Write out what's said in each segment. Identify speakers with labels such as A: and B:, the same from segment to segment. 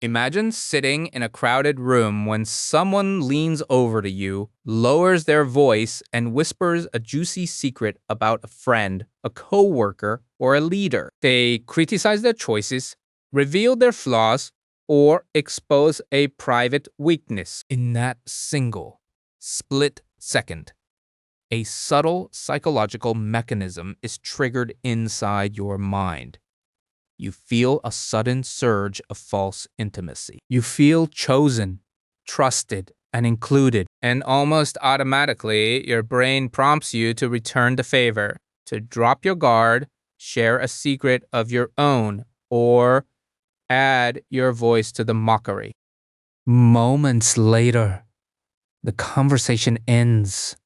A: Imagine sitting in a crowded room when someone leans over to you, lowers their voice, and whispers a juicy secret about a friend, a coworker, or a leader. They criticize their choices, reveal their flaws, or expose a private weakness. In that single, split second, a subtle psychological mechanism is triggered inside your mind. You feel a sudden surge of false intimacy. You feel chosen, trusted, and included, and almost automatically, your brain prompts you to return the favor, to drop your guard, share a secret of your own, or add your voice to the mockery. Moments later, the conversation ends,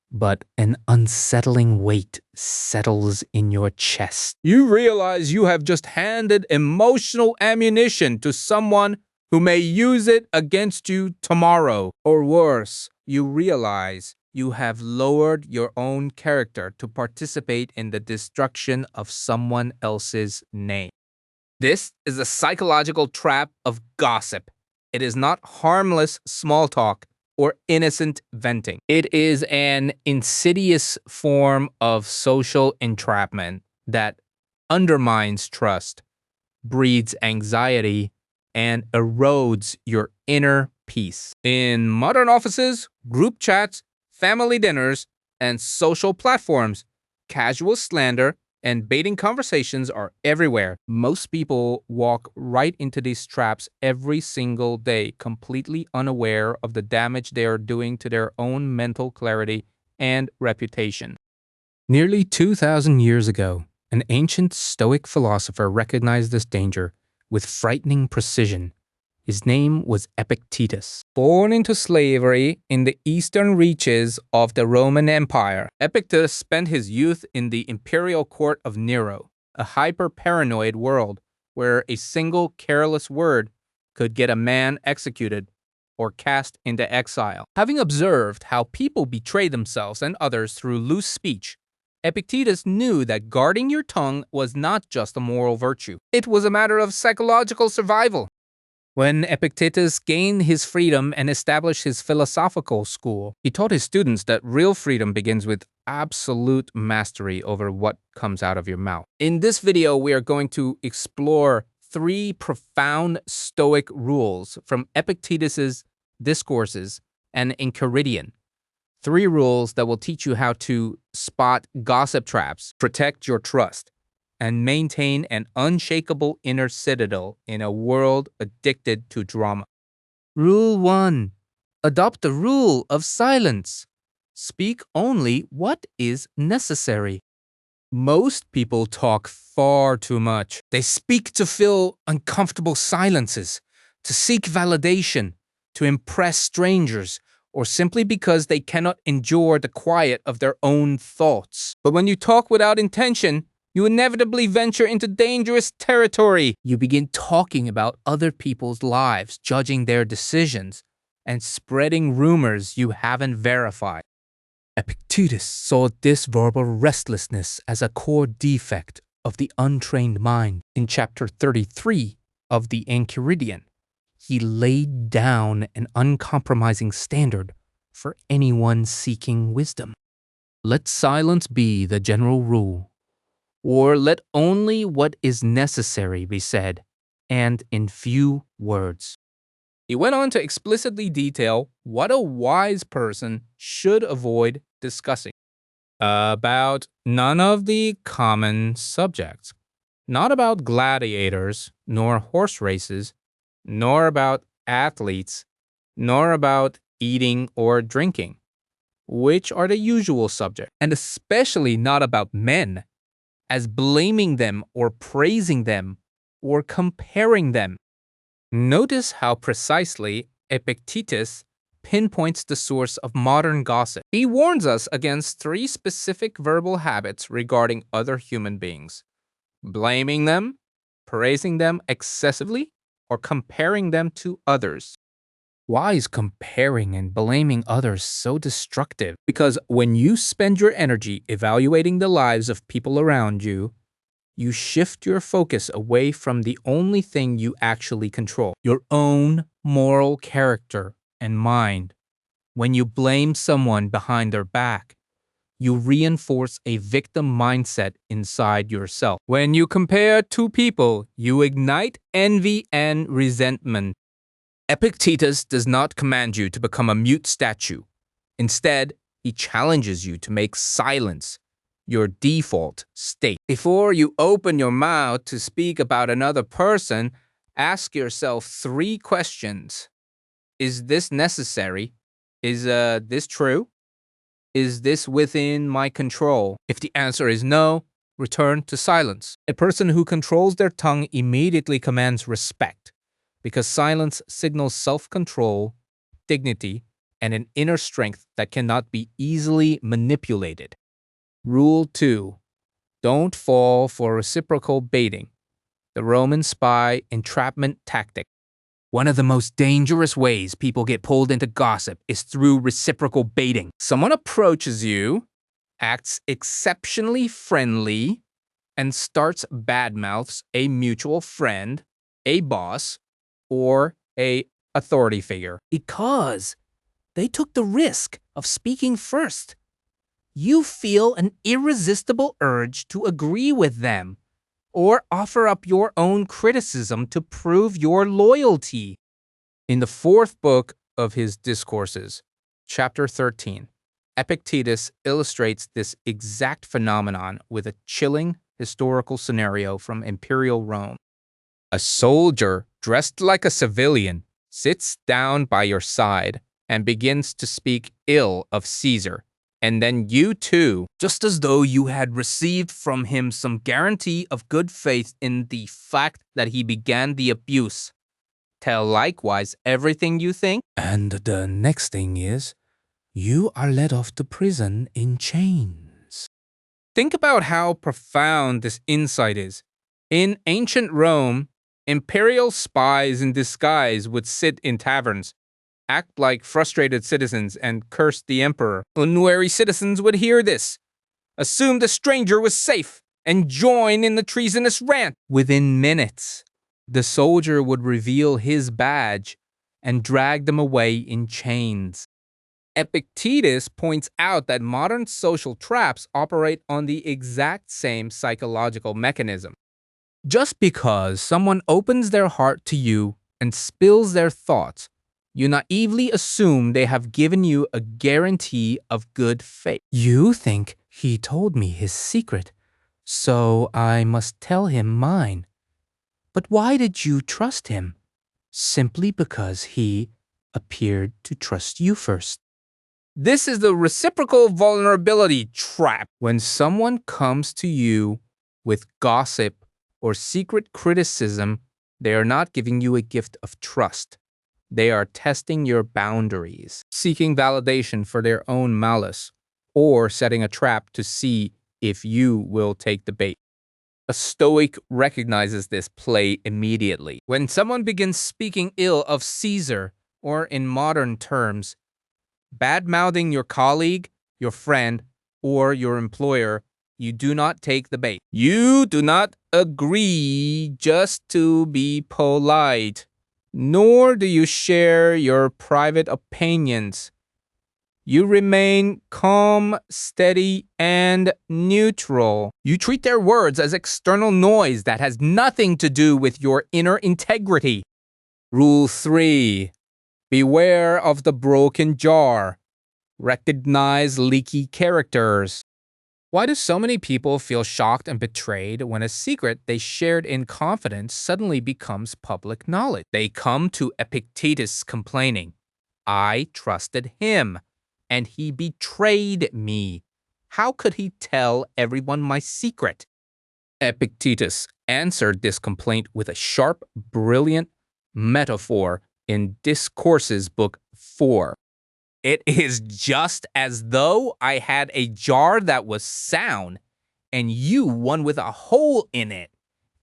A: but an unsettling weight settles in your chest. You realize you have just handed emotional ammunition to someone who may use it against you tomorrow. Or worse, you realize you have lowered your own character to participate in the destruction of someone else's name. This is a psychological trap of gossip. It is not harmless small talk or innocent venting. It is an insidious form of social entrapment that undermines trust, breeds anxiety, and erodes your inner peace. In modern offices, group chats, family dinners, and social platforms, casual slander and baiting conversations are everywhere. Most people walk right into these traps every single day, completely unaware of the damage they are doing to their own mental clarity and reputation. Nearly 2,000 years ago, an ancient Stoic philosopher recognized this danger with frightening precision. His name was Epictetus. Born into slavery in the eastern reaches of the Roman Empire, Epictetus spent his youth in the imperial court of Nero, a hyper-paranoid world where a single careless word could get a man executed or cast into exile. Having observed how people betray themselves and others through loose speech, Epictetus knew that guarding your tongue was not just a moral virtue. It was a matter of psychological survival. When Epictetus gained his freedom and established his philosophical school, he taught his students that real freedom begins with absolute mastery over what comes out of your mouth. In this video, we are going to explore 3 profound Stoic rules from Epictetus's Discourses and Enchiridion. 3 rules that will teach you how to spot gossip traps, protect your trust, and maintain an unshakable inner citadel in a world addicted to drama. Rule 1. Adopt the rule of silence. Speak only what is necessary. Most people talk far too much. They speak to fill uncomfortable silences, to seek validation, to impress strangers, or simply because they cannot endure the quiet of their own thoughts. But when you talk without intention, you inevitably venture into dangerous territory. You begin talking about other people's lives, judging their decisions, and spreading rumors you haven't verified. Epictetus saw this verbal restlessness as a core defect of the untrained mind. In chapter 33 of the Enchiridion, he laid down an uncompromising standard for anyone seeking wisdom. Let silence be the general rule, or let only what is necessary be said, and in few words. He went on to explicitly detail what a wise person should avoid discussing. About none of the common subjects. Not about gladiators, nor horse races, nor about athletes, nor about eating or drinking, which are the usual subjects, and especially not about men, as blaming them or praising them or comparing them. Notice how precisely Epictetus pinpoints the source of modern gossip. He warns us against 3 specific verbal habits regarding other human beings: blaming them, praising them excessively, or comparing them to others. Why is comparing and blaming others so destructive? Because when you spend your energy evaluating the lives of people around you, You shift your focus away from the only thing you actually control, your own moral character and mind. When you blame someone behind their back, you reinforce a victim mindset inside yourself. When you compare two people, you ignite envy and resentment. Epictetus does not command you to become a mute statue. Instead, he challenges you to make silence your default state. Before you open your mouth to speak about another person, ask yourself 3 questions. Is this necessary? Is this true? Is this within my control? If the answer is no, return to silence. A person who controls their tongue immediately commands respect, because silence signals self-control, dignity, and an inner strength that cannot be easily manipulated. Rule 2. Don't fall for reciprocal baiting, the Roman spy entrapment tactic. One of the most dangerous ways people get pulled into gossip is through reciprocal baiting. Someone approaches you, acts exceptionally friendly, and starts badmouths a mutual friend, a boss, or a authority figure. Because they took the risk of speaking first. You feel an irresistible urge to agree with them or offer up your own criticism to prove your loyalty. In the 4th book of his Discourses, chapter 13, Epictetus illustrates this exact phenomenon with a chilling historical scenario from imperial Rome. A soldier dressed like a civilian sits down by your side and begins to speak ill of Caesar. And then you too, just as though you had received from him some guarantee of good faith in the fact that he began the abuse, tell likewise everything you think. And the next thing is, you are led off to prison in chains. Think about how profound this insight is. In ancient Rome, imperial spies in disguise would sit in taverns, act like frustrated citizens, and curse the emperor. Unwary citizens would hear this, assume the stranger was safe, and join in the treasonous rant. Within minutes, the soldier would reveal his badge and drag them away in chains. Epictetus points out that modern social traps operate on the exact same psychological mechanism. Just because someone opens their heart to you and spills their thoughts, you naively assume they have given you a guarantee of good faith. You think he told me his secret, so I must tell him mine. But why did you trust him? Simply because he appeared to trust you first. This is the reciprocal vulnerability trap. When someone comes to you with gossip or secret criticism, they are not giving you a gift of trust. They are testing your boundaries, seeking validation for their own malice, or setting a trap to see if you will take the bait. A Stoic recognizes this play immediately. When someone begins speaking ill of Caesar, or in modern terms, bad-mouthing your colleague, your friend, or your employer, you do not take the bait. You do not agree just to be polite, nor do you share your private opinions. You remain calm, steady, and neutral. You treat their words as external noise that has nothing to do with your inner integrity. Rule 3. Beware of the broken jar. Recognize leaky characters. Why do so many people feel shocked and betrayed when a secret they shared in confidence suddenly becomes public knowledge? They come to Epictetus complaining, I trusted him, and he betrayed me. How could he tell everyone my secret? Epictetus answered this complaint with a sharp, brilliant metaphor in Discourses, Book 4. It is just as though I had a jar that was sound, and you one with a hole in it,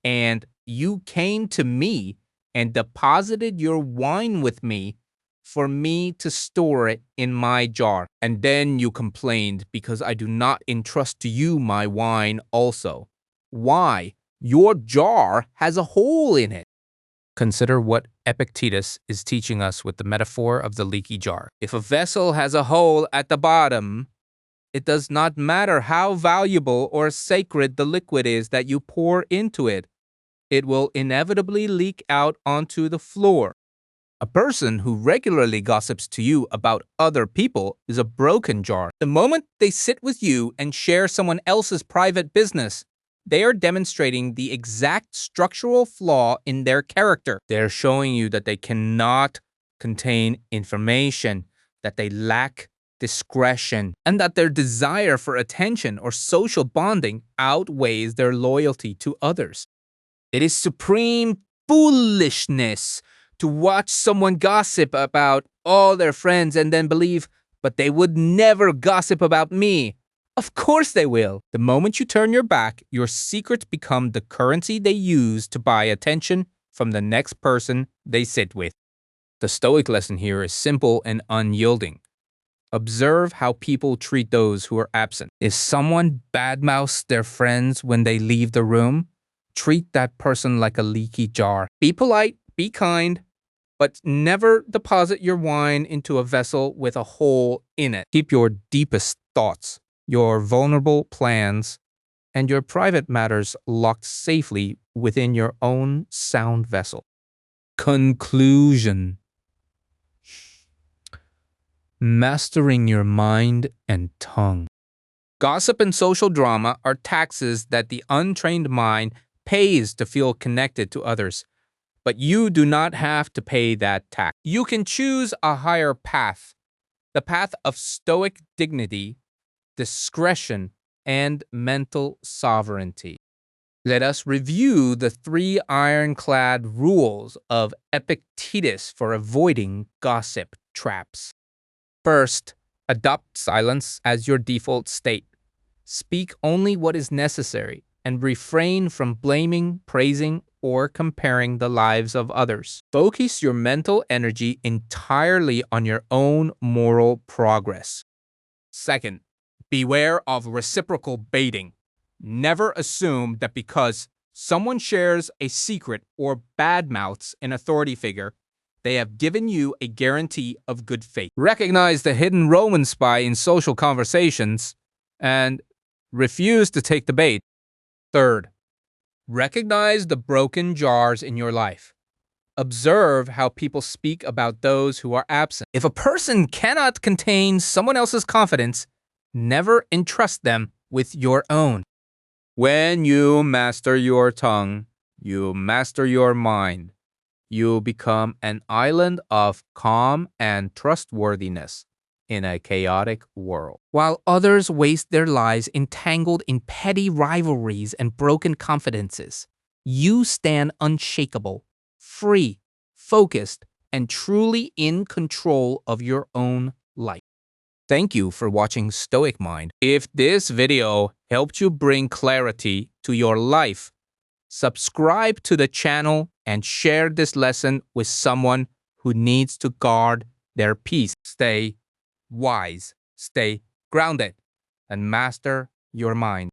A: and you came to me and deposited your wine with me for me to store it in my jar. And then you complained because I do not entrust to you my wine also. Why? Your jar has a hole in it. Consider what Epictetus is teaching us with the metaphor of the leaky jar. If a vessel has a hole at the bottom, it does not matter how valuable or sacred the liquid is that you pour into it. It will inevitably leak out onto the floor. A person who regularly gossips to you about other people is a broken jar. The moment they sit with you and share someone else's private business, they are demonstrating the exact structural flaw in their character. They're showing you that they cannot contain information, that they lack discretion, and that their desire for attention or social bonding outweighs their loyalty to others. It is supreme foolishness to watch someone gossip about all their friends and then believe, but they would never gossip about me. Of course they will. The moment you turn your back, your secrets become the currency they use to buy attention from the next person they sit with. The Stoic lesson here is simple and unyielding. Observe how people treat those who are absent. If someone badmouths their friends when they leave the room, treat that person like a leaky jar. Be polite, be kind, but never deposit your wine into a vessel with a hole in it. Keep your deepest thoughts, your vulnerable plans, and your private matters locked safely within your own sound vessel. Conclusion. Mastering your mind and tongue. Gossip and social drama are taxes that the untrained mind pays to feel connected to others. But you do not have to pay that tax. You can choose a higher path, the path of stoic dignity, discretion, and mental sovereignty. Let us review the 3 ironclad rules of Epictetus for avoiding gossip traps. First, adopt silence as your default state. Speak only what is necessary and refrain from blaming, praising, or comparing the lives of others. Focus your mental energy entirely on your own moral progress. Second, beware of reciprocal baiting. Never assume that because someone shares a secret or badmouths an authority figure, they have given you a guarantee of good faith. Recognize the hidden Roman spy in social conversations and refuse to take the bait. Third, recognize the broken jars in your life. Observe how people speak about those who are absent. If a person cannot contain someone else's confidence, never entrust them with your own. When you master your tongue, you master your mind. You become an island of calm and trustworthiness in a chaotic world. While others waste their lives entangled in petty rivalries and broken confidences, you stand unshakable, free, focused, and truly in control of your own life. Thank you for watching Stoic Mind. If this video helped you bring clarity to your life, subscribe to the channel and share this lesson with someone who needs to guard their peace. Stay wise, stay grounded, and master your mind.